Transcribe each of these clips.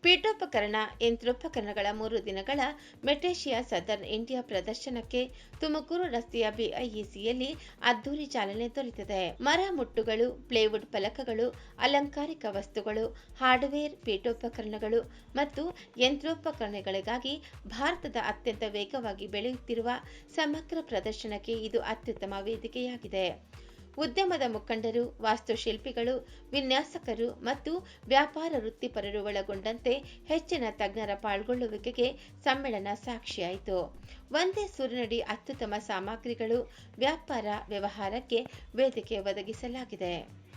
ಪೀಠೋಪಕರಣ ಯಂತ್ರೋಪಕರಣಗಳ 3 ದಿನಗಳ ಮೆಟೇಶಿಯಾ ಸದರ್ನ್ ಇಂಡಿಯಾ ಪ್ರದರ್ಶನಕ್ಕೆ ತುಮಕೂರು ರಸ್ತೆಯ ಬಿಐಇಸಿಯಲ್ಲಿ ಅದ್ದೂರಿ ಚಾಲನೆ ದೊರೆತಿದೆ. ಮರ ಮುಟ್ಟುಗಳು, ಪ್ಲೇವುಡ್ ಫಲಕಗಳು, ಅಲಂಕಾರಿಕ ವಸ್ತುಗಳು, ಹಾರ್ಡ್ವೇರ್, ಪೀಠೋಪಕರಣಗಳು ಮತ್ತು ಯಂತ್ರೋಪಕರಣಗಳಿಗಾಗಿ ಭಾರತದ ಅತ್ಯಂತ ವೇಗವಾಗಿ ಬೆಳೆಯುತ್ತಿರುವ ಸಮಗ್ರ ಪ್ರದರ್ಶನಕ್ಕೆ ಇದು ಅತ್ಯುತ್ತಮ ವೇದಿಕೆಯಾಗಿದೆ. ಉದ್ಯಮದ ಮುಖಂಡರು, ವಾಸ್ತುಶಿಲ್ಪಿಗಳು, ವಿನ್ಯಾಸಕರು ಮತ್ತು ವ್ಯಾಪಾರ ವೃತ್ತಿಪರರು ಒಳಗೊಂಡಂತೆ ಹೆಚ್ಚಿನ ತಜ್ಞರ ಪಾಲ್ಗೊಳ್ಳುವಿಕೆಗೆ ಸಮ್ಮೇಳನ ಸಾಕ್ಷಿಯಾಯಿತು. ಒಂದೇ ಸೂರಿನಡಿ ಅತ್ಯುತ್ತಮ ಸಾಮಗ್ರಿಗಳು, ವ್ಯಾಪಾರ ವ್ಯವಹಾರಕ್ಕೆ ವೇದಿಕೆ ಒದಗಿಸಲಾಗಿದೆ.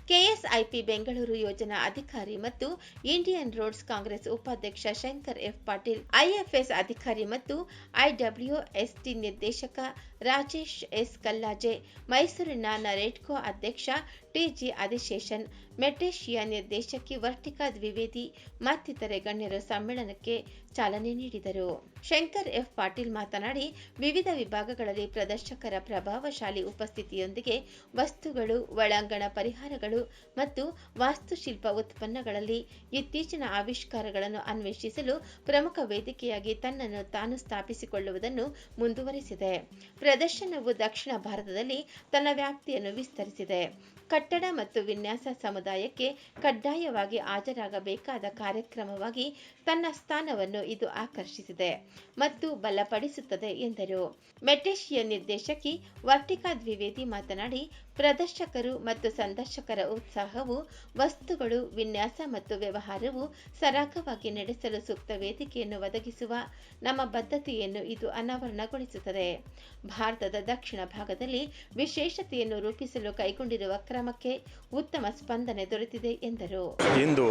ಕೆಎಸ್ಐಪಿ ಬೆಂಗಳೂರು ಯೋಜನಾ ಅಧಿಕಾರಿ ಮತ್ತು ಇಂಡಿಯನ್ ರೋಡ್ಸ್ ಕಾಂಗ್ರೆಸ್ ಉಪಾಧ್ಯಕ್ಷ ಶಂಕರ್ ಎಫ್ ಪಾಟೀಲ್, ಐಎಫ್ಎಸ್ ಅಧಿಕಾರಿ ಮತ್ತು ಐಡಬ್ಲ್ಯೂಎಸ್ಟಿ ನಿರ್ದೇಶಕ ರಾಜೇಶ್ ಎಸ್ ಕಲ್ಲಾಜೆ, ಮೈಸೂರಿನ ನರೇಡ್ಕೋ ಅಧ್ಯಕ್ಷ ಟಿಜಿ ಆದಿಶೇಷನ್, ಮೆಟೇಶಿಯಾ ನಿರ್ದೇಶಕಿ ವರ್ಟಿಕಾ ದ್ವಿವೇದಿ ಮತ್ತಿತರೆ ಗಣ್ಯರು ಸಮ್ಮೇಳನಕ್ಕೆ ಚಾಲನೆ ನೀಡಿದರು. ಶಂಕರ್ ಎಫ್ ಪಾಟೀಲ್ ಮಾತನಾಡಿ, ವಿವಿಧ ವಿಭಾಗಗಳಲ್ಲಿ ಪ್ರದರ್ಶಕರ ಪ್ರಭಾವಶಾಲಿ ಉಪಸ್ಥಿತಿಯೊಂದಿಗೆ ವಸ್ತುಗಳು, ಒಳಾಂಗಣ ಪರಿಹಾರಗಳು ಮತ್ತು ವಾಸ್ತುಶಿಲ್ಪ ಉತ್ಪನ್ನಗಳಲ್ಲಿ ಇತ್ತೀಚಿನ ಆವಿಷ್ಕಾರಗಳನ್ನು ಅನ್ವೇಷಿಸಲು ಪ್ರಮುಖ ವೇದಿಕೆಯಾಗಿ ತನ್ನನ್ನು ತಾನು ಸ್ಥಾಪಿಸಿಕೊಳ್ಳುವುದನ್ನು ಮುಂದುವರೆಸಿದೆ. ಪ್ರದರ್ಶನವು ದಕ್ಷಿಣ ಭಾರತದಲ್ಲಿ ತನ್ನ ವ್ಯಾಪ್ತಿಯನ್ನು ವಿಸ್ತರಿಸಿದೆ. ಕಟ್ಟಡ ಮತ್ತು ವಿನ್ಯಾಸ ಸಮುದಾಯಕ್ಕೆ ಕಡ್ಡಾಯವಾಗಿ ಹಾಜರಾಗಬೇಕಾದ ಕಾರ್ಯಕ್ರಮವಾಗಿ ತನ್ನ ಸ್ಥಾನವನ್ನು ಇದು ಆಕರ್ಷಿಸಿದೆ ಮತ್ತು ಬಲಪಡಿಸುತ್ತದೆ ಎಂದರು. ಮೆಟೇಶಿಯಾ ನಿರ್ದೇಶಕಿ ವರ್ಟಿಕಾ ದ್ವಿವೇದಿ ಮಾತನಾಡಿ, ಪ್ರದರ್ಶಕರು ಮತ್ತು ಸಂದರ್ಶಕರ ಉತ್ಸಾಹವು ವಸ್ತುಗಳು, ವಿನ್ಯಾಸ ಮತ್ತು ವ್ಯವಹಾರವು ಸರಾಗವಾಗಿ ನಡೆಸಲು ಸೂಕ್ತ ವೇದಿಕೆಯನ್ನು ಒದಗಿಸುವ ನಮ್ಮ ಬದ್ಧತೆಯನ್ನು ಇದು ಅನಾವರಣಗೊಳಿಸುತ್ತದೆ. ಭಾರತದ ದಕ್ಷಿಣ ಭಾಗದಲ್ಲಿ ವಿಶೇಷತೆಯನ್ನು ರೂಪಿಸಲು ಕೈಗೊಂಡಿರುವ ಕ್ರಮಕ್ಕೆ ಉತ್ತಮ ಸ್ಪಂದನೆ ದೊರೆತಿದೆ ಎಂದರು. ಇಂದು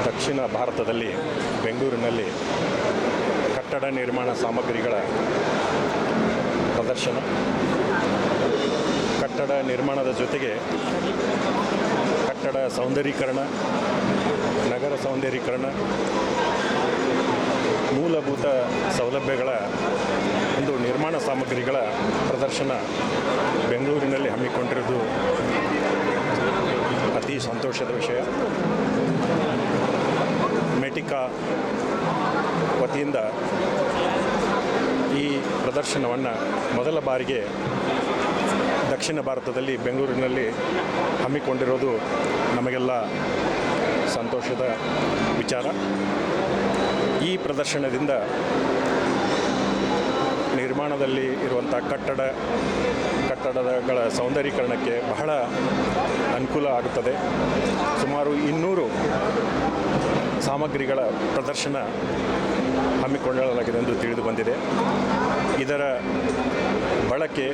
ದಕ್ಷಿಣ ಭಾರತದಲ್ಲಿ ಬೆಂಗಳೂರಿನಲ್ಲಿ ಕಟ್ಟಡ ನಿರ್ಮಾಣ ಸಾಮಗ್ರಿಗಳ ಪ್ರದರ್ಶನ, ಕಟ್ಟಡ ನಿರ್ಮಾಣದ ಜೊತೆಗೆ ಕಟ್ಟಡ ಸೌಂದರೀಕರಣ, ನಗರ ಸೌಂದರೀಕರಣ, ಮೂಲಭೂತ ಸೌಲಭ್ಯಗಳ ಒಂದು ನಿರ್ಮಾಣ ಸಾಮಗ್ರಿಗಳ ಪ್ರದರ್ಶನ ಬೆಂಗಳೂರಿನಲ್ಲಿ ಹಮ್ಮಿಕೊಂಡಿರುವುದು ಅತಿ ಸಂತೋಷದ ವಿಷಯ. ಮೆಟಿಕಾ ವತಿಯಿಂದ ಈ ಪ್ರದರ್ಶನವನ್ನು ಮೊದಲ ಬಾರಿಗೆ ದಕ್ಷಿಣ ಭಾರತದಲ್ಲಿ ಬೆಂಗಳೂರಿನಲ್ಲಿ ಹಮ್ಮಿಕೊಂಡಿರೋದು ನಮಗೆಲ್ಲ ಸಂತೋಷದ ವಿಚಾರ. ಈ ಪ್ರದರ್ಶನದಿಂದ ನಿರ್ಮಾಣದಲ್ಲಿ ಇರುವಂಥ ಕಟ್ಟಡಗಳ ಸೌಂದರೀಕರಣಕ್ಕೆ ಬಹಳ ಅನುಕೂಲ ಆಗುತ್ತದೆ. ಸುಮಾರು 200 ಸಾಮಗ್ರಿಗಳ ಪ್ರದರ್ಶನ ಹಮ್ಮಿಕೊಳ್ಳಲಾಗಿದೆ ಎಂದು ತಿಳಿದು ಬಂದಿದೆ. ಇದರ ಬಳಕೆ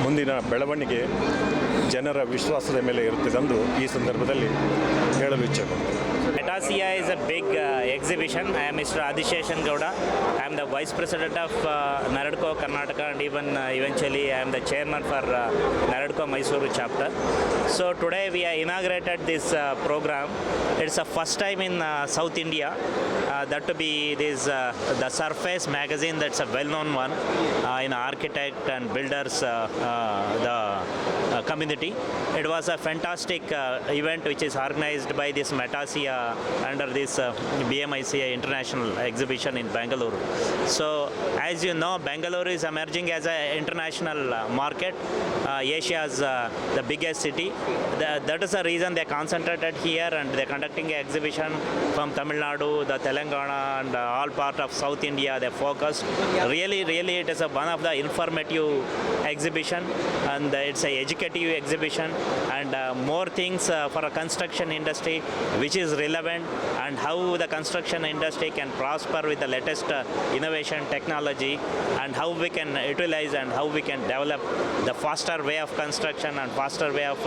ಮುಂದಿನ ಬೆಳವಣಿಗೆ ಜನರ ವಿಶ್ವಾಸದ ಮೇಲೆ ಇರುತ್ತದೆ ಎಂದು ಈ ಸಂದರ್ಭದಲ್ಲಿ ಹೇಳಲು ಇಚ್ಛೆಪಡುತ್ತೇನೆ. Metasia is a big exhibition. I am Mr. Adisheshan Gowda. I am the Vice President of Naradko Karnataka, and even eventually I am the Chairman for Naradko Mysuru chapter. So today we have inaugurated this program. It's the first time in South India. That to be this the Surface magazine, that's a well-known one in architect and builders the community. It was a fantastic event which is organized by this Metasia under this BMICA International Exhibition in Bangalore. So as you know, Bangalore is emerging as an international market, Asia's the biggest city. That is the reason they concentrated here and they're conducting an exhibition from Tamil Nadu, the Telangana and all part of South India. They focused. Really it is one of the informative exhibition, and it's a educative exhibition, and more things for a construction industry which is relevant, and how the construction industry can prosper with the latest innovation technology, and how we can utilize and how we can develop the faster way of construction and faster way of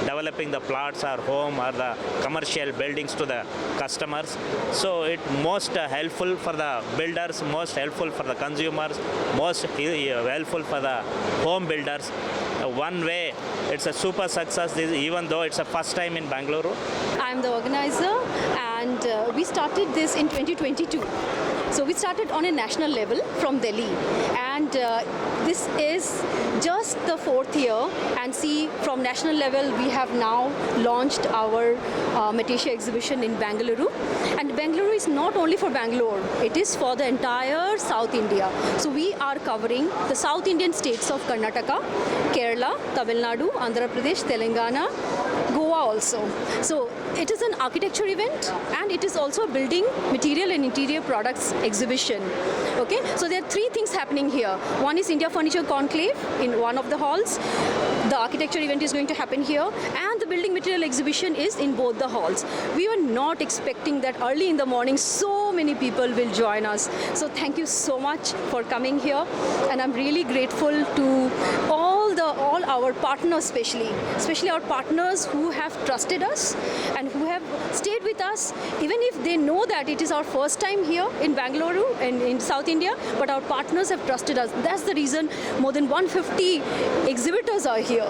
developing the plots or home or the commercial buildings to the customers. So it most helpful for the builders, most helpful for the consumers, most helpful for the home builders. One way it's a super success, even though it's a first time in Bangalore. I'm the organizer, and we started this in 2022. So we started on a national level from Delhi, and this is just the 4th year, and see from national level we have now launched our Metecia exhibition in Bangalore. And Bangalore is not only for Bangalore, it is for the entire South India. So we are covering the South Indian states of Karnataka, Kerala, Tamil Nadu, Andhra Pradesh, Telangana, Goa also. So it is an architecture event, and it is also a building material and interior products exhibition. Okay, so there are three things happening here. One is India Furniture Conclave in one of the halls. The architecture event is going to happen here, and the building material exhibition is in both the halls. We were not expecting that early in the morning so many people will join us. So thank you so much for coming here, and I'm really grateful to all our partners, especially our partners who have trusted us and who have stayed with us, even if they know that it is our first time here in Bangalore and in South India, but our partners have trusted us. That's the reason more than 150 exhibitors are here.